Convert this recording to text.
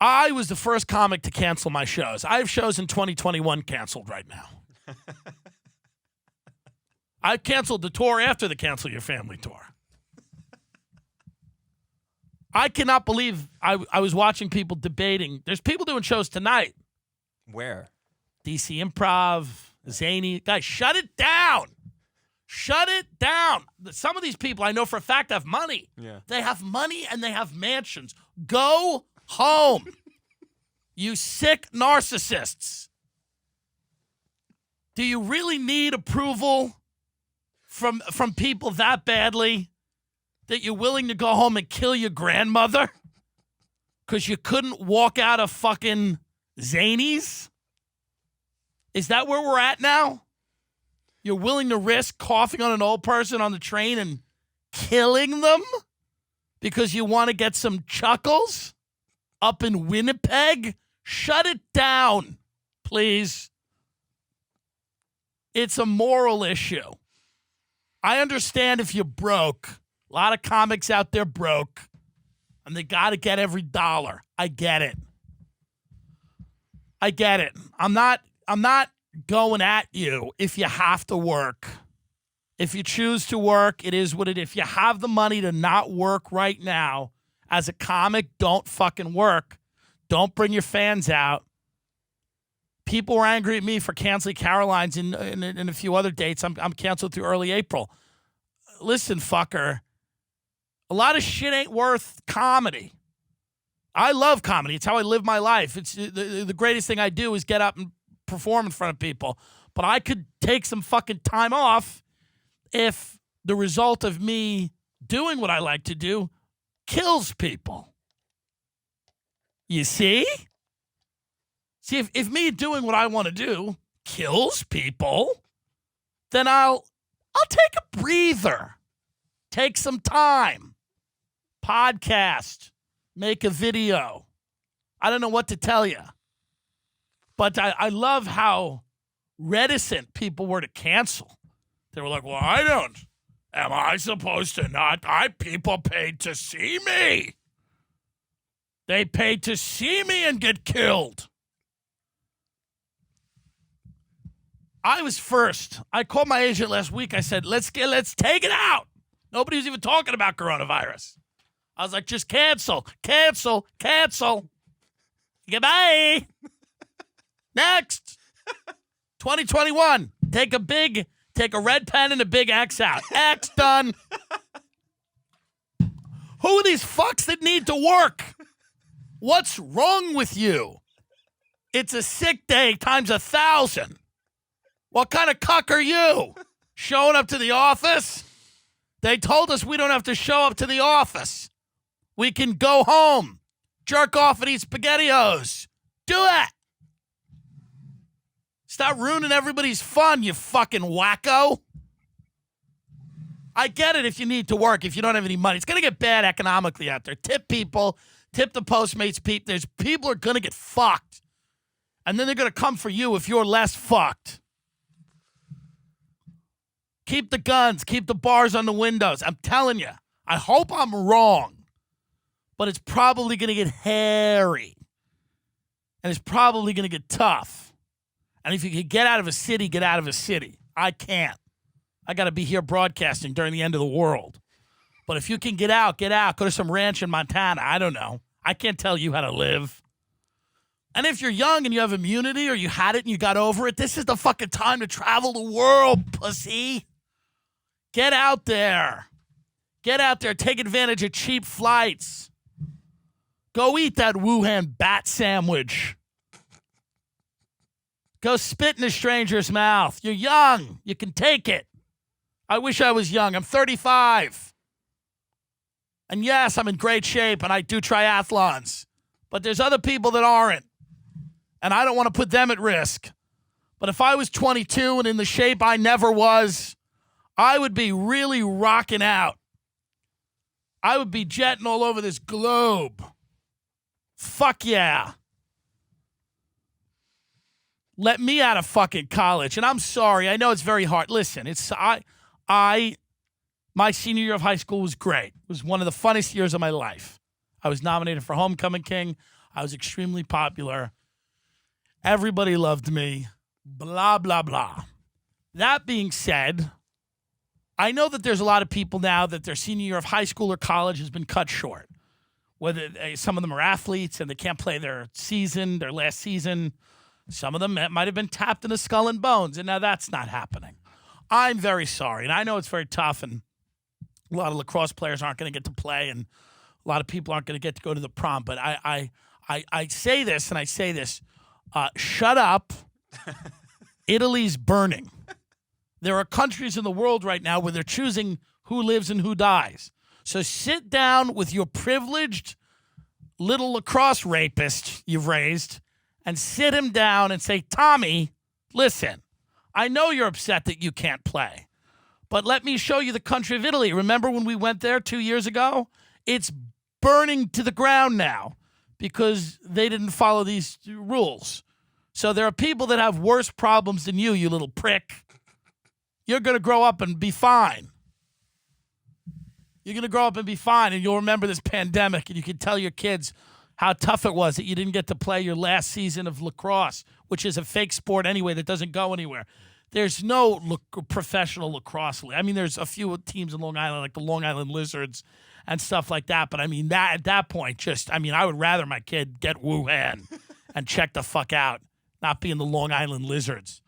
I was the first comic to cancel my shows. I have shows in 2021 canceled right now. I canceled the tour after the Cancel Your Family tour. I cannot believe I was watching people debating. There's people doing shows tonight. Where? DC Improv, Zany. Guys, shut it down. Shut it down. Some of these people I know for a fact have money. Yeah. They have money and they have mansions. Go home. You sick narcissists. Do you really need approval from people that badly that you're willing to go home and kill your grandmother because you couldn't walk out of fucking Zanies? Is that where we're at now? You're willing to risk coughing on an old person on the train and killing them because you want to get some chuckles up in Winnipeg? Shut it down, please. It's a moral issue. I understand if you're broke. A lot of comics out there broke, and they got to get every dollar. I get it. I get it. I'm not going at you if you have to work. If you choose to work, it is what it is. If you have the money to not work right now, as a comic, don't fucking work. Don't bring your fans out. People were angry at me for canceling Caroline's in a few other dates. I'm canceled through early April. Listen, fucker. A lot of shit ain't worth comedy. I love comedy. It's how I live my life. It's the greatest thing I do is get up and perform in front of people. But I could take some fucking time off if the result of me doing what I like to do kills people. You see? See, if me doing what I want to do kills people, then I'll take a breather. Take some time. Podcast. Make a video. I don't know what to tell you. But I love how reticent people were to cancel. They were like, well, I don't. Am I supposed to not? People paid to see me. They paid to see me and get killed. I was first. I called my agent last week. I said, let's take it out. Nobody was even talking about coronavirus. I was like, just cancel. Goodbye. Next. 2021. Take a red pen and a big X out. X done. Who are these fucks that need to work? What's wrong with you? It's a sick day times 1,000. What kind of cuck are you? Showing up to the office? They told us we don't have to show up to the office. We can go home, jerk off and eat SpaghettiOs. Do it. Stop ruining everybody's fun, you fucking wacko. I get it if you need to work, if you don't have any money. It's going to get bad economically out there. Tip people, tip the Postmates people. People are going to get fucked. And then they're going to come for you if you're less fucked. Keep the guns. Keep the bars on the windows. I'm telling you. I hope I'm wrong. But it's probably going to get hairy. And it's probably going to get tough. And if you can get out of a city, get out of a city. I can't. I got to be here broadcasting during the end of the world. But if you can get out, get out. Go to some ranch in Montana. I don't know. I can't tell you how to live. And if you're young and you have immunity or you had it and you got over it, this is the fucking time to travel the world, pussy. Get out there. Get out there. Take advantage of cheap flights. Go eat that Wuhan bat sandwich. Go spit in a stranger's mouth. You're young. You can take it. I wish I was young. I'm 35. And yes, I'm in great shape and I do triathlons. But there's other people that aren't. And I don't want to put them at risk. But if I was 22 and in the shape I never was, I would be really rocking out. I would be jetting all over this globe. Fuck yeah. Let me out of fucking college. And I'm sorry. I know it's very hard. Listen, my senior year of high school was great. It was one of the funnest years of my life. I was nominated for Homecoming King. I was extremely popular. Everybody loved me. Blah, blah, blah. That being said, I know that there's a lot of people now that their senior year of high school or college has been cut short. Whether some of them are athletes and they can't play their last season. Some of them might have been tapped in the skull and bones, and now that's not happening. I'm very sorry, and I know it's very tough, and a lot of lacrosse players aren't going to get to play, and a lot of people aren't going to get to go to the prom. But I say this, and I say this: shut up. Italy's burning. There are countries in the world right now where they're choosing who lives and who dies. So sit down with your privileged little lacrosse rapist you've raised and sit him down and say, Tommy, listen, I know you're upset that you can't play, but let me show you the country of Italy. Remember when we went there 2 years ago? It's burning to the ground now because they didn't follow these rules. So there are people that have worse problems than you little prick. You're going to grow up and be fine. You're going to grow up and be fine, and you'll remember this pandemic, and you can tell your kids how tough it was that you didn't get to play your last season of lacrosse, which is a fake sport anyway that doesn't go anywhere. There's no professional lacrosse league. I mean, there's a few teams in Long Island, like the Long Island Lizards and stuff like that, but I mean, that at that point, I would rather my kid get Wuhan and check the fuck out, not be in the Long Island Lizards.